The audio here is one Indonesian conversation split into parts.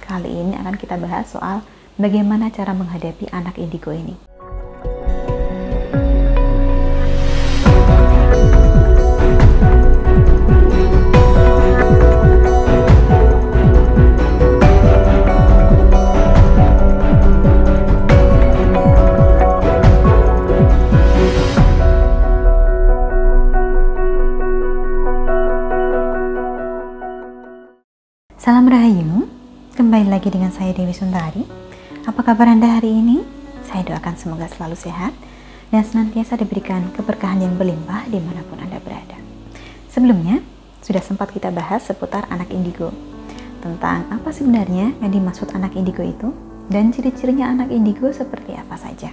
Kali ini akan kita bahas soal bagaimana cara menghadapi anak indigo ini. Salam Rahayu, kembali lagi dengan saya Dewi Suntari. Apa kabar Anda hari ini? Saya doakan semoga selalu sehat dan senantiasa diberikan keberkahan yang berlimpah dimanapun Anda berada. Sebelumnya, sudah sempat kita bahas seputar anak indigo, tentang apa sebenarnya yang dimaksud anak indigo itu, dan ciri-cirinya anak indigo seperti apa saja.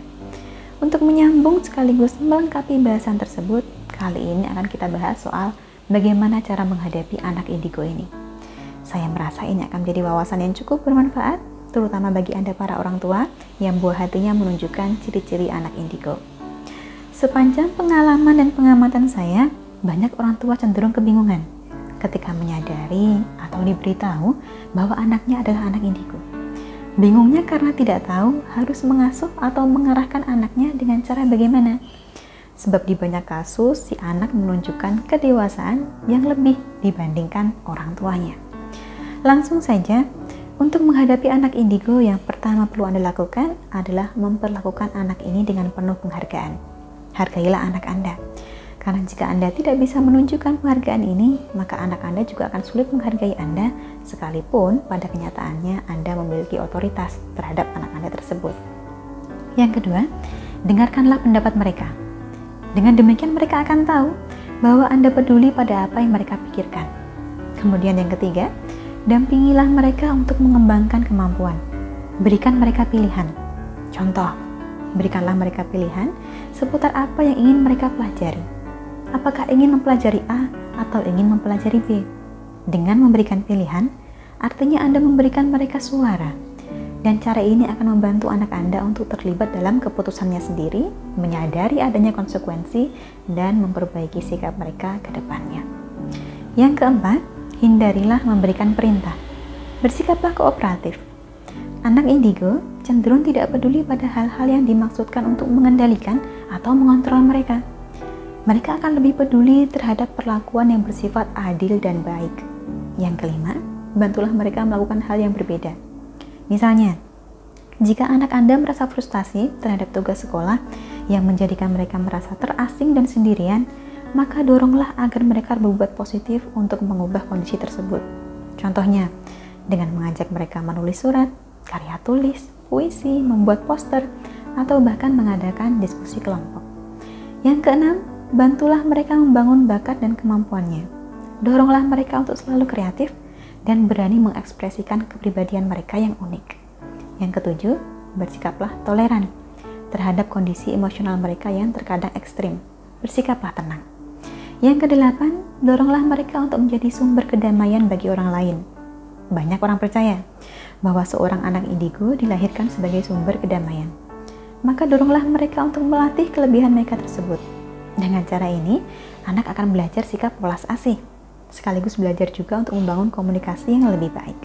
Untuk menyambung sekaligus melengkapi bahasan tersebut, kali ini akan kita bahas soal bagaimana cara menghadapi anak indigo ini. Saya merasa ini akan menjadi wawasan yang cukup bermanfaat, terutama bagi Anda para orang tua yang buah hatinya menunjukkan ciri-ciri anak indigo. Sepanjang pengalaman dan pengamatan saya, banyak orang tua cenderung kebingungan ketika menyadari atau diberitahu bahwa anaknya adalah anak indigo. Bingungnya karena tidak tahu harus mengasuh atau mengarahkan anaknya dengan cara bagaimana. Sebab di banyak kasus, si anak menunjukkan kedewasaan yang lebih dibandingkan orang tuanya. Langsung saja, untuk menghadapi anak indigo yang pertama perlu Anda lakukan adalah memperlakukan anak ini dengan penuh penghargaan. Hargailah anak Anda, karena jika Anda tidak bisa menunjukkan penghargaan ini, maka anak Anda juga akan sulit menghargai Anda, sekalipun pada kenyataannya Anda memiliki otoritas terhadap anak Anda tersebut. Yang kedua, dengarkanlah pendapat mereka. Dengan demikian mereka akan tahu bahwa Anda peduli pada apa yang mereka pikirkan. Kemudian yang ketiga, dampingilah mereka untuk mengembangkan kemampuan. Berikan mereka pilihan. Contoh, berikanlah mereka pilihan seputar apa yang ingin mereka pelajari. Apakah ingin mempelajari A atau ingin mempelajari B? Dengan memberikan pilihan, artinya Anda memberikan mereka suara. Dan cara ini akan membantu anak Anda untuk terlibat dalam keputusannya sendiri, menyadari adanya konsekuensi, dan memperbaiki sikap mereka ke depannya. Yang keempat, hindarilah memberikan perintah. Bersikaplah kooperatif. Anak indigo cenderung tidak peduli pada hal-hal yang dimaksudkan untuk mengendalikan atau mengontrol mereka. Mereka akan lebih peduli terhadap perlakuan yang bersifat adil dan baik. Yang kelima, bantulah mereka melakukan hal yang berbeda. Misalnya, jika anak Anda merasa frustasi terhadap tugas sekolah yang menjadikan mereka merasa terasing dan sendirian, maka doronglah agar mereka berbuat positif untuk mengubah kondisi tersebut. Contohnya, dengan mengajak mereka menulis surat, karya tulis, puisi, membuat poster, atau bahkan mengadakan diskusi kelompok. Yang keenam, bantulah mereka membangun bakat dan kemampuannya. Doronglah mereka untuk selalu kreatif dan berani mengekspresikan kepribadian mereka yang unik. Yang ketujuh, bersikaplah toleran terhadap kondisi emosional mereka yang terkadang ekstrim. Bersikaplah tenang. Yang kedelapan, doronglah mereka untuk menjadi sumber kedamaian bagi orang lain. Banyak orang percaya bahwa seorang anak indigo dilahirkan sebagai sumber kedamaian. Maka doronglah mereka untuk melatih kelebihan mereka tersebut. Dengan cara ini, anak akan belajar sikap welas asih, sekaligus belajar juga untuk membangun komunikasi yang lebih baik.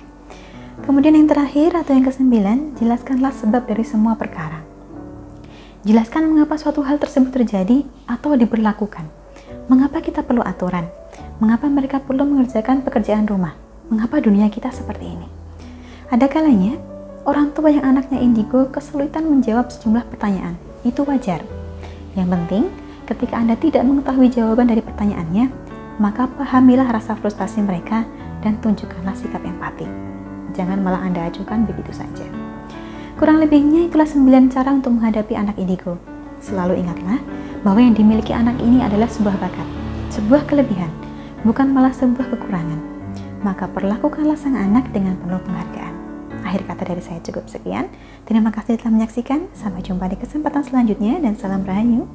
Kemudian yang terakhir atau yang kesembilan, jelaskanlah sebab dari semua perkara. Jelaskan mengapa suatu hal tersebut terjadi atau diberlakukan. Mengapa kita perlu aturan? Mengapa mereka perlu mengerjakan pekerjaan rumah? Mengapa dunia kita seperti ini? Ada kalanya, orang tua yang anaknya indigo kesulitan menjawab sejumlah pertanyaan. Itu wajar. Yang penting, ketika Anda tidak mengetahui jawaban dari pertanyaannya, maka pahamilah rasa frustasi mereka dan tunjukkanlah sikap empati. Jangan malah Anda acuhkan begitu saja. Kurang lebihnya itulah 9 cara untuk menghadapi anak indigo. Selalu ingatlah bahwa yang dimiliki anak ini adalah sebuah bakat, sebuah kelebihan, bukan malah sebuah kekurangan. Maka perlakukanlah sang anak dengan penuh penghargaan. Akhir kata dari saya cukup sekian. Terima kasih telah menyaksikan. Sampai jumpa di kesempatan selanjutnya dan salam Rahayu.